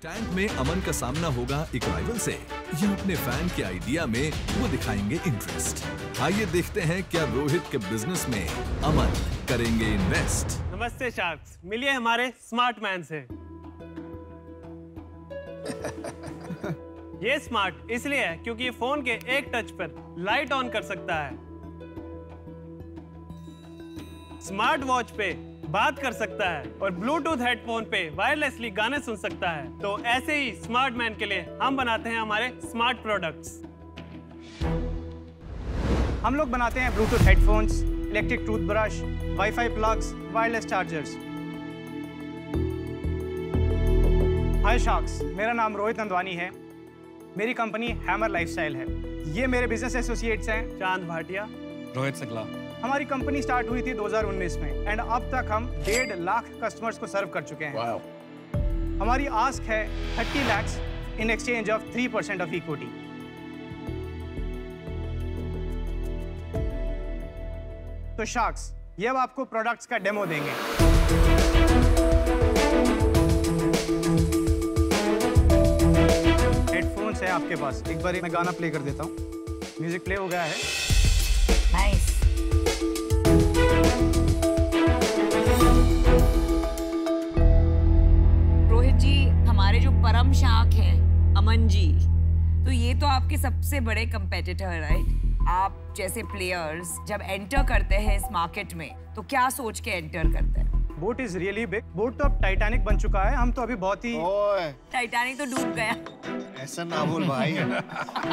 Tank में अमन का सामना होगा एक राइवल से या अपने फैन के आइडिया में वो दिखाएंगे इंटरेस्ट। आइए देखते हैं क्या रोहित के बिजनेस में अमन करेंगे इन्वेस्ट। नमस्ते शार्क्स, मिलिए हमारे स्मार्ट मैन से। ये स्मार्ट इसलिए है क्योंकि ये फोन के एक टच पर लाइट ऑन कर सकता है, स्मार्ट वॉच पे बात कर सकता है और ब्लूटूथ हेडफोन पे वायरलेसली गाने सुन सकता है। तो ऐसे ही स्मार्ट मैन के लिए हम बनाते हैं हमारे स्मार्ट प्रोडक्ट्स। हम लोग बनाते हैं Bluetooth headphones, electric toothbrush, wifi plugs, wireless chargers. Hi sharks, मेरा नाम रोहित नंदवानी है। मेरी कंपनी हैमर लाइफस्टाइल है। ये मेरे बिजनेस एसोसिएट्स हैं चांद भाटिया, रोहित सकला। हमारी कंपनी स्टार्ट हुई थी 2019 में एंड अब तक हम 1.5 लाख कस्टमर्स को सर्व कर चुके हैं। वाओ। हमारी आस्क है 30 lakhs in exchange of 3% of equity. तो शार्क्स, ये अब आपको प्रोडक्ट्स का डेमो देंगे। हेडफोन्स है आपके पास। एक बार मैं गाना प्ले कर देता हूँ। म्यूजिक प्ले हो गया है। नाइस। रोहित जी, हमारे जो परम शार्क हैं अमन जी, तो ये तो आपके सबसे बड़े कंपेटिटर है, राइट? आप जैसे प्लेयर्स जब एंटर करते हैं इस मार्केट में तो क्या सोच के एंटर करते हैं? Boat is really big. Boat तो अब टाइटैनिक बन चुका है। हम तो अभी बहुत ही ओए, टाइटैनिक तो डूब गया। ऐसा ना बोल भाई।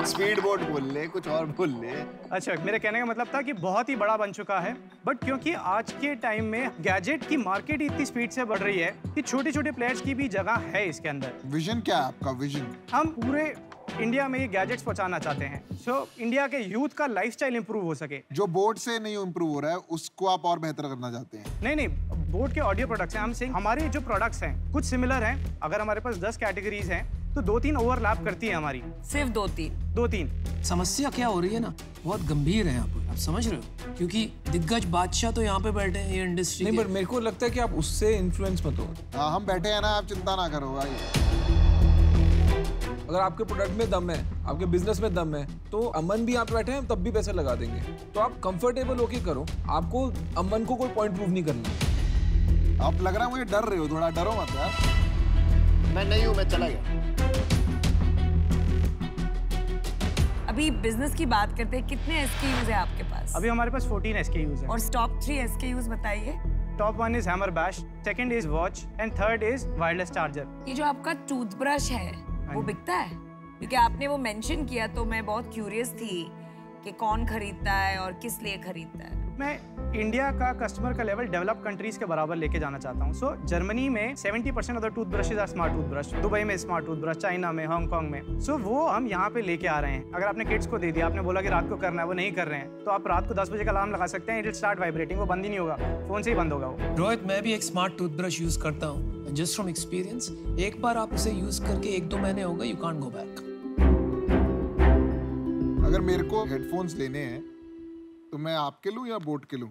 स्पीड बोट बोल ले, कुछ और बोल ले। अच्छा, मेरे कहने का मतलब था कि बहुत ही बड़ा बन चुका है, बट क्योंकि आज के टाइम में गैजेट की मार्केट इतनी स्पीड से बढ़ रही है कि छोटे छोटे प्लेयर्स की भी जगह है इसके अंदर। विजन क्या है आपका? विजन हम पूरे इंडिया में ये गैजेट्स पहुंचाना चाहते हैं, सो इंडिया के यूथ का लाइफस्टाइल इंप्रूव हो सके। जो बोट से नहीं इंप्रूव हो रहा है उसको आप और बेहतर करना चाहते हैं? नहीं, बोट के ऑडियो प्रोडक्ट्स हैं। हम सिंह हमारे जो प्रोडक्ट्स हैं कुछ सिमिलर हैं। अगर हमारे पास 10 कैटेगरीज हैं तो 2-3 ओवरलैप करती है हमारी। सिर्फ 2-3। समस्या क्या हो रही है ना, बहुत गंभीर है यहाँ पर, आप समझ रहे हो? क्योंकि दिग्गज बादशाह तो यहाँ पे बैठे हैं ये इंडस्ट्री नहीं, पर मेरे को लगता है कि आप उससे इन्फ्लुएंस मत हो। हाँ, हम बैठे हैं ना, आप चिंता ना करो भाई। अगर आपके प्रोडक्ट में दम है, आपके बिजनेस में दम है, तो अमन भी यहाँ पे बैठे हैं, तब भी पैसे लगा देंगे। तो आप कंफर्टेबल होके करो, आपको अमन को कोई पॉइंट प्रूव नहीं करना। आप लग रहा है मुझे डर रहे हो, थोड़ा डरो मत यार। मैं नहीं हूँ, मैं चला गया। अभी बिजनेस की बात करते हैं, कितने SKUs है आपके पास? अभी हमारे पास 14 SKUs हैं। और टॉप 3 SKUs बताइए। Top 1 is hammer bash, second is watch and third is wireless charger. ये जो आपका टूथब्रश है वो बिकता है? क्योंकि आपने वो मेंशन किया तो मैं बहुत क्यूरियस थी कि कौन खरीदता है और किस लिए खरीदता है। मैं इंडिया का कस्टमर का लेवल डेवलप कंट्रीज के बराबर लेके जाना चाहता हूँ। सो जर्मनी में 70% of the toothbrushes are smart toothbrush, Dubai में स्मार्ट टूथब्रश, चाइना में, हांगकांग में। सो वो हम यहाँ पे लेके आ रहे हैं। अगर आपने किड्स को दे दिया, आपने बोला कि रात को करना है, वो नहीं कर रहे हैं, तो आप रात को 10 बजे का अलार्म लगा सकते हैं, इट विल स्टार्ट वाइब्रेटिंग, वो बंद ही नहीं होगा, फोन से ही बंद होगा वो। रोहित, मैं भी एक स्मार्ट टूथब्रश यूज करता हूँ, जस्ट फ्रॉम एक्सपीरियंस। एक बार आप उसे यूज करके 1-2 महीने हो गए, यू कांट गो बैक। अगर मेरे को हेडफोन्स लेने हैं तो मैं आपके लूं या बोट के लूं?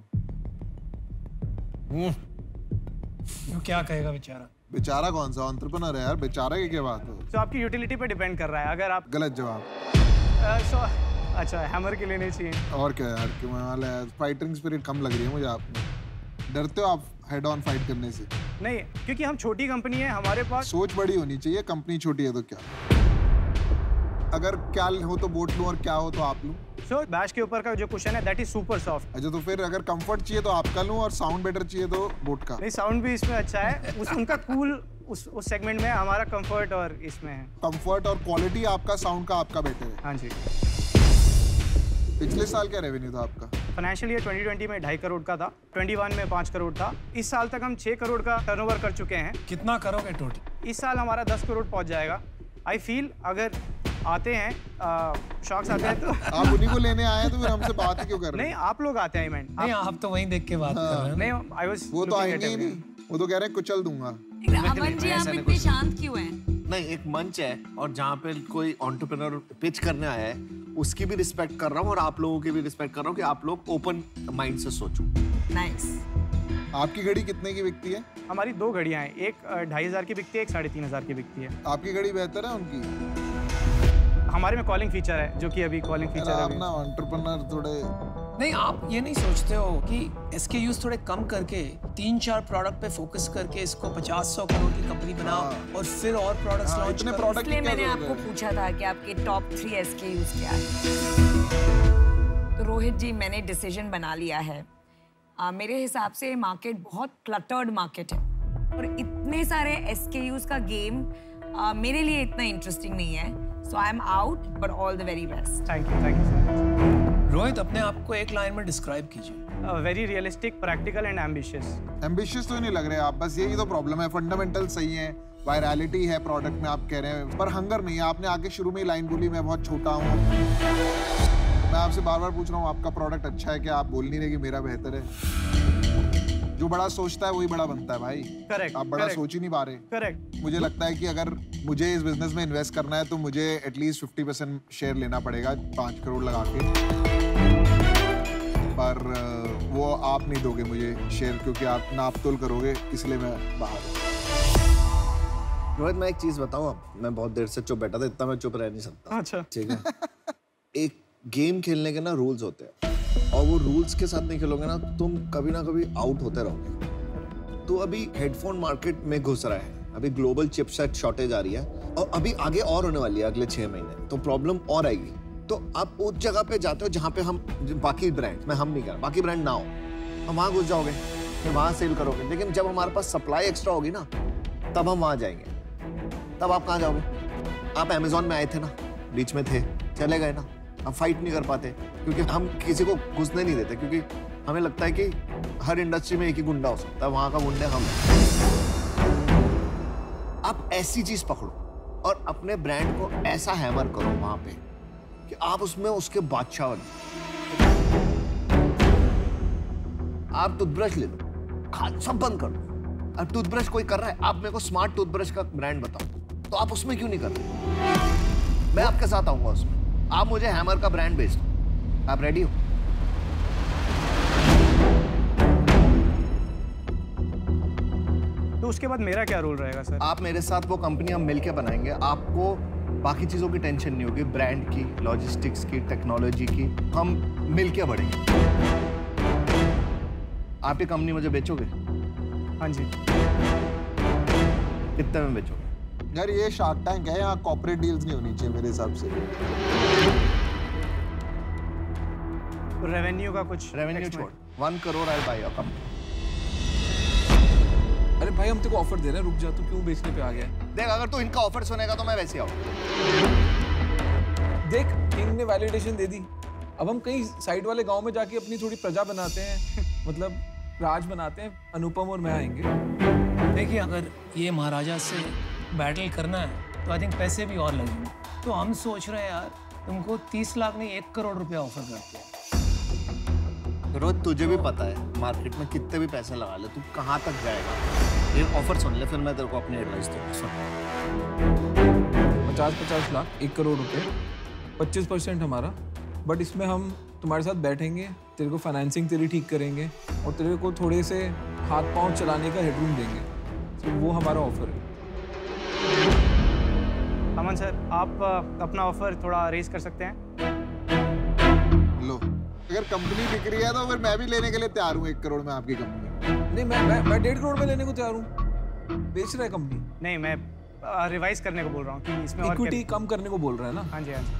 वो क्या कहेगा बेचारा? बेचारा कौन सा एंटरप्रेन्योर है यार, बेचारा की क्या बात है? तो आपकी यूटिलिटी पे डिपेंड कर रहा है। अगर आप गलत जवाब। अच्छा, हैमर के लेने चाहिए। और क्या यार, क्यों वाला है? फाइटिंग स्पिरिट कम लग रही है मुझे आप में। डरते हो आप हेड ऑन फाइट करने से? नहीं, क्योंकि हम छोटी कंपनी है, हमारे पास सोच बड़ी होनी चाहिए। कंपनी छोटी है तो क्या, अगर क्या हो तो बोट लूं और क्या हो तो आप लूं। सो बैश के ऊपर का जो कुशन है दैट इज सुपर सॉफ्ट। अच्छा, तो फिर अगर कंफर्ट चाहिए तो आपका लूं और साउंड बेटर चाहिए तो बोट का? नहीं, साउंड भी इसमें अच्छा है। उनका कूल उस सेगमेंट में, हमारा कंफर्ट और इसमें है। कंफर्ट और क्वालिटी आपका, साउंड का आपका बेटर है। हाँ जी। पिछले साल क्या रेवेन्यू था आपका? फाइनेंशियल ईयर 2020 में 2.5 करोड़ का था, 21 में 5 करोड़ था। इस साल तक हम 6 करोड़ का टर्नओवर कर चुके हैं। कितना करोगे टोटल? इस साल हमारा 10 करोड़ पहुंच जाएगा। आई फील अगर आते हैं शॉक्स आते हैं तो आप उन्हीं को लेने आए हैं, तो फिर हमसे बात ही क्यों कर रहे हैं? नहीं, आप लोग आते हैं। नहीं, आप तो वहीं देख के बात कर रहे हैं। नहीं, आई वाज वो तो आएंगे ही नहीं, वो तो कह रहे हैं कुचल दूंगा। अमन जी, आप इतने शांत क्यों हैं? नहीं, एक मंच है और जहाँ पे कोई एंटरप्रेन्योर पिच करने आया है उसकी भी रिस्पेक्ट कर रहा हूँ और आप लोगों की भी रिस्पेक्ट कर रहा हूँ कि आप लोग ओपन माइंड से सोचो। नाइस। आपकी घड़ी कितने की बिकती है? हमारी 2 घड़ियाँ हैं, एक 2500 की बिकती है, एक 3500 की बिकती है। आपकी घड़ी बेहतर है उनकी? हमारे में कॉलिंग फीचर है, जो कि अभी कॉलिंग फीचर है। आप ना एंटरप्रेन्योर थोड़े नहीं, आप ये नहीं सोचते हो कि SKUs थोड़े कम करके 3-4 प्रोडक्ट पे फोकस करके इसको 50-100 करोड़ की कंपनी बनाओ और फिर और प्रोडक्ट्स लॉन्च इतने करो। प्रोडक्ट इसलिए मैंने आपको पूछा था कि आपके टॉप 3 SKUs क्या है। तो रोहित जी, मैंने डिसीजन बना लिया है। मेरे हिसाब से मार्केट बहुत क्लटर्ड मार्केट है और इतने सारे SKUs का गेम मेरे लिए इतना इंटरेस्टिंग नहीं है। So I am out, but all the very best. Thank you so much. Rohit, अपने आप को एक लाइन में डिस्क्राइब कीजिए। Very realistic, practical and ambitious. Ambitious तो नहीं लग रहे आप, बस यही तो प्रॉब्लम है। फंडामेंटल सही है, वायरलिटी है प्रोडक्ट में आप कह रहे हैं, पर हंगर नहीं है। आपने आके शुरू में ही लाइन बोली मैं बहुत छोटा हूँ। मैं आपसे बार बार पूछ रहा हूँ आपका प्रोडक्ट अच्छा है क्या? आप बोल नहीं रहे कि मेरा बेहतर है। जो बड़ा सोचता है वही बड़ा बनता है भाई। करेक्ट। आप बड़ा सोच ही नहीं पा रहे। करेक्ट। मुझे लगता है कि अगर मुझे इस बिजनेस में इन्वेस्ट करना है तो मुझे एटलीस्ट 50% शेयर लेना पड़ेगा 5 करोड़ लगा के, पर वो आप नहीं दोगे मुझे शेयर, क्योंकि आप नाप तोल करोगे, इसलिए मैं बाहर हूँ। रोहित, मैं एक चीज बताऊं, अब मैं बहुत देर से चुप बैठा था, इतना मैं चुप रह नहीं सकता। अच्छा, ठीक है। एक गेम खेलने के ना रूल्स होते हैं, और वो रूल्स के साथ नहीं खेलोगे ना तुम कभी ना कभी आउट होते रहोगे। तो अभी हेडफोन मार्केट में घुस रहा है, अभी ग्लोबल चिपसेट शॉर्टेज आ रही है, और अभी आगे और होने वाली है अगले 6 महीने, तो प्रॉब्लम और आएगी। तो आप उस जगह पे जाते हो जहाँ पे हम बाकी ब्रांड में हम नहीं कर, बाकी ब्रांड ना हो, हम वहाँ घुस जाओगे, फिर वहाँ सेल करोगे। लेकिन जब हमारे पास सप्लाई एक्स्ट्रा होगी ना, तब हम वहाँ जाएंगे। तब आप कहाँ जाओगे? आप अमेजोन में आए थे ना, बीच में थे, चले गए ना। हम फाइट नहीं कर पाते क्योंकि हम किसी को घुसने नहीं देते, क्योंकि हमें लगता है कि हर इंडस्ट्री में एक ही गुंडा हो सकता है, वहां का गुंडे हम। आप ऐसी चीज पकड़ो और अपने ब्रांड को ऐसा हैमर करो वहां पे कि आप उसमें उसके बादशाह बनो। आप टूथब्रश ले लो, सब बंद कर दो। अब टूथब्रश कोई कर रहा है, आप मेरे को स्मार्ट टूथब्रश का ब्रांड बताओ, तो आप उसमें क्यों नहीं कर रहे? मैं आपके साथ आऊंगा उसमें। आप मुझे हैमर का ब्रांड बेच दो। आप रेडी हो? तो उसके बाद मेरा क्या रोल रहेगा सर? आप मेरे साथ वो कंपनी हम मिलके बनाएंगे। आपको बाकी चीजों की टेंशन नहीं होगी, ब्रांड की, लॉजिस्टिक्स की, टेक्नोलॉजी की, हम मिलके बढ़ेंगे। आप ये कंपनी मुझे बेचोगे? हाँ जी। कितने में बेचोगे? यार ये शार्क टैंक है, यहाँ कॉर्पोरेट डील्स नहीं होनी चाहिए मेरे हिसाब से। रेवेन्यू का कुछ रेवेन्यू छोड़, 1 करोड़ आई बाय योर कंपनी। अरे भाई, हम तेरे को ऑफर दे रहे हैं, रुक जा, तू क्यों बेचने पे आ गया? देख, अगर तू इनका ऑफर सुनेगा तो मैं वैसे आऊँ। देख, किंग ने वैलिडेशन दे दी, अब हम कहीं साइड वाले गांव में जाके अपनी थोड़ी प्रजा बनाते हैं, मतलब राज बनाते हैं। अनुपम और मैं आएंगे। देखिए, अगर ये महाराजा से बैटल करना है तो आई थिंक पैसे भी और लगेंगे। तो हम सोच रहे हैं यार, तुमको 30 लाख नहीं 1 करोड़ रुपया ऑफर करते हैं। रोज तुझे भी पता है मार्केट में कितने भी पैसे लगा ले, तू कहाँ तक जाएगा। ये ऑफर सुन ले, फिर मैं तेरे को अपनी एडवाइस दूंगा। सुन, 50-50 लाख, 1 करोड़ रुपए, 25% हमारा। बट इसमें हम तुम्हारे साथ बैठेंगे, तेरे को फाइनेंसिंग तेरी ठीक करेंगे और तेरे को थोड़े से हाथ पांव चलाने का हेडरूम देंगे। तो वो हमारा ऑफर है। अमन सर, आप अपना ऑफर थोड़ा रेज कर सकते हैं? लो, अगर कंपनी बिक रही है तो फिर मैं भी लेने के लिए तैयार हूँ 1 करोड़ में आपकी कंपनी। नहीं, मैं 1.5 करोड़ में लेने को तैयार हूँ। बेच रहा है कंपनी। नहीं, मैं रिवाइज करने को बोल रहा हूँ कि इसमें इक्विटी कम करने को बोल रहा है ना। हाँ जी, हाँ जी।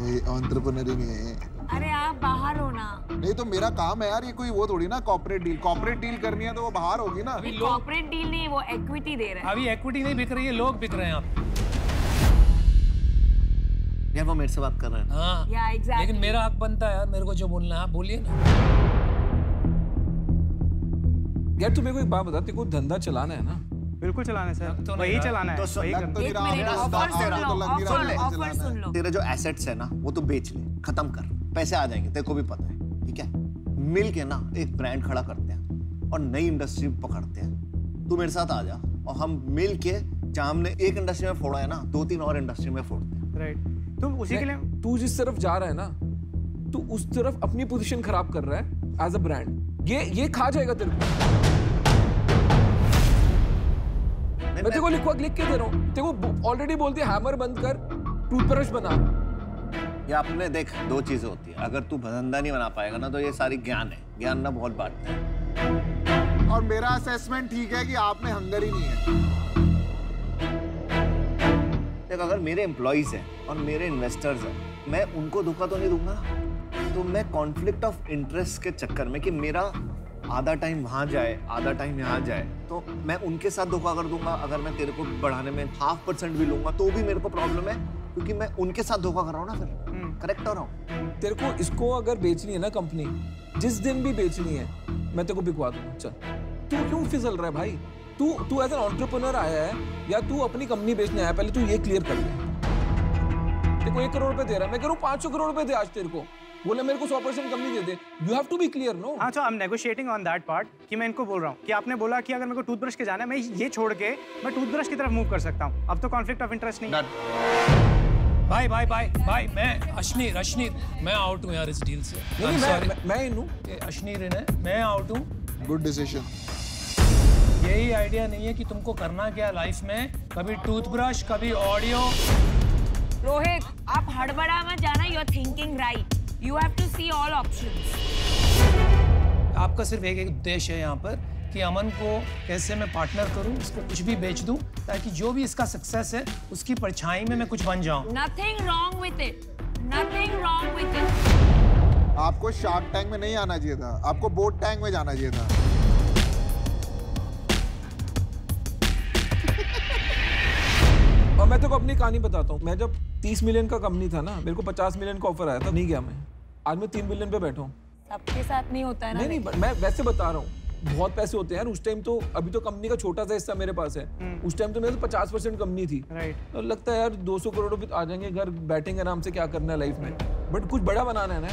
ये एंटरप्रेन्योर ही है। अरे आप बाहर हो ना। नहीं तो मेरा काम है यार, ये कोई वो थोड़ी ना कॉर्पोरेट डील करनी है तो वो बाहर होगी ना। कॉर्पोरेट डील नहीं, वो इक्विटी दे रहा है। अभी इक्विटी नहीं बिक रही है, लोग बिक रहे हैं आप। यार वो मेरे से बात कर रहे हैं। हाँ, या एग्जैक्टली। लेकिन मेरा हक बनता है यार, मेरे को जो बोलना है आप बोलिए ना। यार तू मेरे को एक बात बता, तेरे को धंधा चलाना है ना? बिल्कुल चलाना है सर, तो नहीं वही रहा। चलाना है, वही करना है। एक मिनट, ऑफर सुन लो, ऑफर सुन लो। तेरे जो एसेट्स है ना, वो तो बेच ले, खत्म कर, पैसे आ जाएंगे, तेरे को भी पता है। ठीक है, मिल के ना एक ब्रांड खड़ा करते हैं और नई इंडस्ट्री पकड़ते हैं। तू मेरे साथ आ जा और हम मिल के, जहाँ हमने एक इंडस्ट्री में फोड़ा है ना, 2-3 और इंडस्ट्री में फोड़ते हैं। राइट, तो उसी के लिए तू जिस तरफ जा रहा है ना, तू उस तरफ अपनी पोजीशन खराब कर रहा है एज अ ब्रांड। ये खा जाएगा तेरे को। मैं तेरे को लिख के दे रहा हूँ, तेरे को ऑलरेडी बोलती है हैमर बंद कर, टूथब्रश बना। ये आपने देख, दो चीजें होती है, अगर तू धंधा नहीं बना पाएगा ना तो ये सारी ज्ञान है, ज्ञान ना बहुत बांटते हैं। और मेरा असेसमेंट ठीक है कि आप में हंगर ही नहीं है। देख, अगर मेरे एम्प्लॉइज हैं और मेरे इन्वेस्टर्स हैं, मैं उनको धोखा तो नहीं दूंगा, तो मैं कॉन्फ्लिक्ट ऑफ इंटरेस्ट के चक्कर में कि मेरा आधा टाइम वहां जाए आधा टाइम यहाँ जाए, तो मैं उनके साथ धोखा कर दूंगा। अगर मैं तेरे को बढ़ाने में 0.5% भी लूंगा तो भी मेरे को प्रॉब्लम है, क्योंकि मैं उनके साथ धोखा कर रहा हूँ ना, फिर करेक्ट हो रहा हूँ। तेरे को इसको अगर बेचनी है ना कंपनी, जिस दिन भी बेचनी है मैं तेरे को बिकवा दूंगा। चल, तू क्यों फिसल रहा है भाई? तू एज एन एंटरप्रेन्योर आया है या तू अपनी कंपनी बेचने आया? पहले तू ये क्लियर कर ले। तेरे को 1 करोड़ रुपए दे रहा है, मैं कह रहा हूँ 500 करोड़ रुपए दे आज तेरे को, बोले मेरे को 100% कंपनी दे दे। You have to be clear, no? हाँ, तो I am negotiating on that part कि मैं इनको बोल रहा हूँ कि आपने बोला कि अगर मेरे को टूथब्रश के जाना है, मैं ये छोड़ के मैं टूथब्रश की तरफ मूव कर सकता हूँ। अब तो कॉन्फ्लिक्ट ऑफ इंटरेस्ट नहीं है। भाई मैं अश्नीर मैं आउट हूँ यार इस डील से। मैं इन हूँ, अश्नीर इन है, मैं आउट हूँ। Good decision. यही आइडिया नहीं है कि तुमको करना क्या लाइफ में, कभी टूथब्रश कभी ऑडियो। रोहित, आप हड़बड़ा मत जाना, you are thinking right, you have to see all options. आपका सिर्फ एक उद्देश्य है यहाँ पर कि अमन को कैसे मैं पार्टनर करूं, इसको कुछ भी बेच दूं, ताकि जो भी इसका सक्सेस है उसकी परछाई में मैं कुछ बन जाऊं। Nothing wrong with it. Nothing wrong with it. आपको शार्क टैंक में नहीं आना चाहिए था, आपको बोट टैंक में जाना चाहिए था। और मैं तो अपनी कहानी बताता हूँ। मैं जब 30 मिलियन का कंपनी था ना, मेरे को 50 मिलियन का ऑफर आया था, नहीं गया मैं। आज मैं 3 मिलियन पे बैठा हूँ। सबके साथ नहीं होता है ना। नहीं, मैं वैसे बता रहा हूँ, बहुत पैसे होते हैं यार उस टाइम। तो अभी तो कंपनी का छोटा सा हिस्सा मेरे पास है, उस टाइम तो मेरे तो 50% कंपनी थी। तो लगता है यार 200 करोड़ रुपए आ जाएंगे, घर बैठेंगे आराम से, क्या करना है लाइफ में, बट कुछ बड़ा बनाना है ना।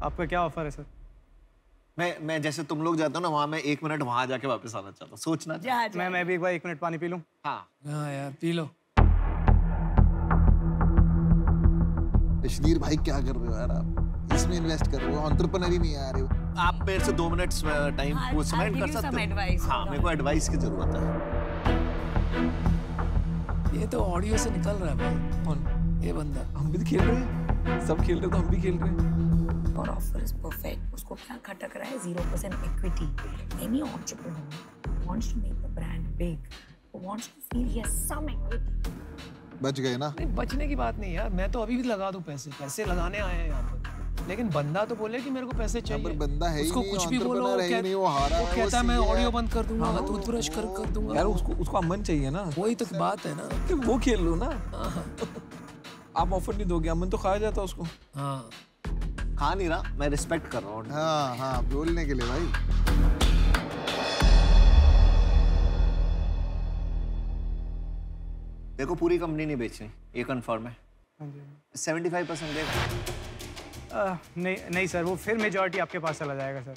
आपका क्या ऑफर है सर? मैं जैसे तुम लोग जाते हो ना वहां, मैं 1 मिनट वहां जाके वापस आना चाहता हूँ, सोचना। मैं भी एक बार 1 मिनट पानी पी लूं। हाँ यार पी लो। अश्नीर भाई क्या कर रहे हो यार आप? इसमें इन्वेस्ट कर रहे हो, एंटरप्रेन्योर ही नहीं आ रहे हो। आप मेरे से 2 मिनट टाइम वो स्पेंड कर सकते हो? हाँ, मेरे को एडवाइस की जरूरत है। ये तो ऑडियो से निकल रहा है भाई। कौन? ये बंदा। हम भी खेल रहे हैं, सब खेल रहे तो हम भी खेल रहे हैं। और ऑफर इज परफेक्ट। उसको क्या खटक रहा है? 0% equity. Any entrepreneur wants to make the brand big, wants to feel he has some equity. बच गए ना? नहीं, बचने की बात नहीं यार, मैं तो अभी भी लगा दूं पैसे लगाने आए हैं यहाँ पर, लेकिन बंदा तो बोले कि मेरे को पैसे चाहिए। पर बंदा है ही उसको नहीं, कुछ भी बोलो, वो कहता है मैं ऑडियो बंद कर दूंगा, टूथब्रश कर दूंगा। यार उसको अमन चाहिए ना, वही तो बात है ना कि वो खेल लो ना। आप ऑफर नहीं दोगे, अमन तो खाया जाता उसको। हाँ, खा नहीं रहा, मैं रिस्पेक्ट कर रहा हूँ। हाँ, बोलने के लिए भाई। देखो, पूरी कंपनी नहीं बेचनी, ये कंफर्म है। 75% देगा। नहीं सर, वो फिर मेजॉरिटी आपके पास चला जाएगा सर।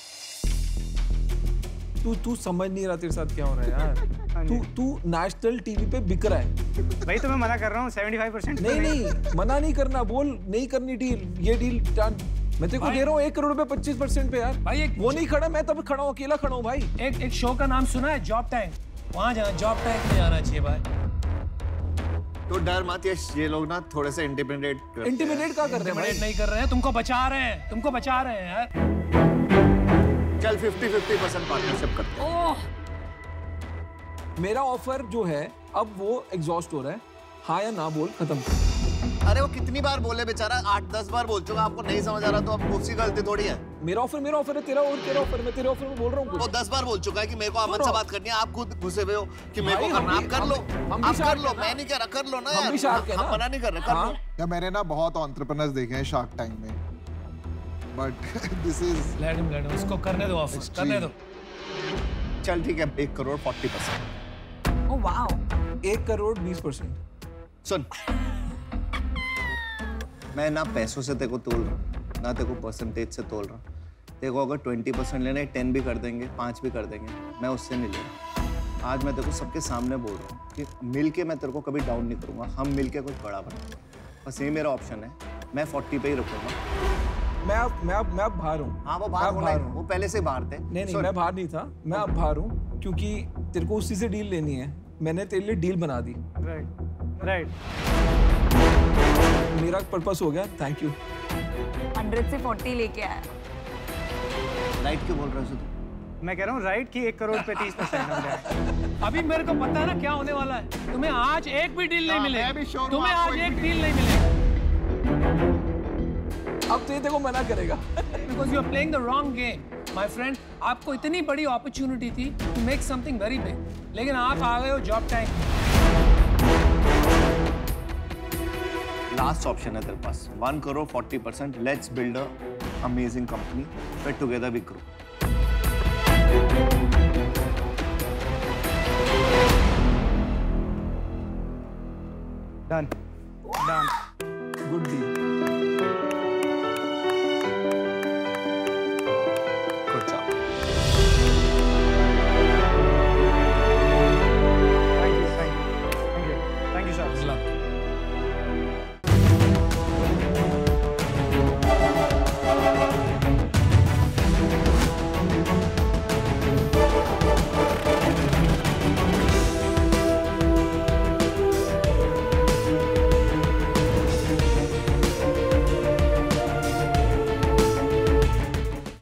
तू समझ नहीं रहा तेरे साथ क्या हो रहा है यार। तू नेशनल टीवी पे बिक रहा है। भाई तो मैं मना कर रहा हूँ 75%। नहीं, मना नहीं करना, बोल नहीं करनी डील, ये डील डन। मैं तेरे को दे रहा हूँ 1 करोड़ रुपए 25% पे यार। भाई वो नहीं खड़ा, मैं तब खड़ा हूँ, अकेला खड़ा हूँ भाई। एक शो का नाम सुना है, जॉब टैंक? वहाँ जाना, जॉब टैंक में जाना चाहिए भाई। तो डर मत, ये लोग ना थोड़े से इंटिमिडेट क्या कर रहे हैं भाई? नहीं कर रहे हैं, तुमको बचा रहे हैं यार। चल 50-50% पार्टनरशिप करते हैं। मेरा ऑफर जो है अब वो एग्जॉस्ट हो रहा है, हाँ या ना बोल, खत्म। अरे वो कितनी बार बोले बेचारा, 8-10 बार बोल चुका, आपको नहीं समझ आ रहा तो अब उसकी गलती थोड़ी है। मेरा ऑफर है, तेरा ऑफर, मैं तेरे ऑफर में बोल रहा हूँ। वो 10 बार बोल चुका है कि मेरे को अमन से बात करनी है, आप खुद घुसे हुए हो कि मेरे को करना, आप कर लो, मैं नहीं कह रहा, कर लो ना यार, हम मना नहीं कर रहे, कर लो। या मैंने ना बहुत एंटरप्रेन्योर्स देखे हैं शार्क टैंक में, but this is let him, उसको करने दो, ऑफर करने दो। चल ठीक है, 1 करोड़ 40%। Oh wow, 1 crore 20%। सुन, मैं ना पैसों से तेरे को तोल रहा हूँ, ना तेरे को परसेंटेज से तोल रहा हूँ। तेरे को अगर 20% लेना है, 10 भी कर देंगे, 5 भी कर देंगे, मैं उससे नहीं ले रहा। आज मैं तेरे को सबके सामने बोल रहा हूँ कि मिल के मैं तेरे को कभी डाउन नहीं करूँगा, हम मिल के कुछ बड़ा बनाएंगे। बस ये मेरा ऑप्शन है, मैं 40 पे ही रखूँगा। मैं अब बाहर हूँ। हाँ वो बाहर होना है, वो पहले से बाहर थे। नहीं मैं बाहर नहीं था, मैं अब बाहर हूँ क्योंकि तेरे को उसी से डील लेनी है। मैंने तेरे लिए डील बना दी। राइट मेरा पर्पस हो गया, थैंक यू। 100 से 40 लेके आया। राइट क्यों बोल रहे हो? मैं कह रहा हूँ राइट की 1 करोड़ पे 30%। अभी मेरे को पता है ना क्या होने वाला है। तुम्हें आज एक भी डील नहीं मैं भी मिलेगी। sure हूँ तुम्हें आपको आज एक एक भी डील नहीं मिलेगी। अब तो ये देखो मना करेगा। Because you are playing the wrong game, my friend. आपको इतनी बड़ी अपॉर्चुनिटी थी to make something very big, लेकिन आप आ गए हो जॉब टाइम। लास्ट ऑप्शन है तेरे पास, 1 crore 40%। Let's build a amazing company, फिर together we grow. Done good deal. Good job. Thank you sir.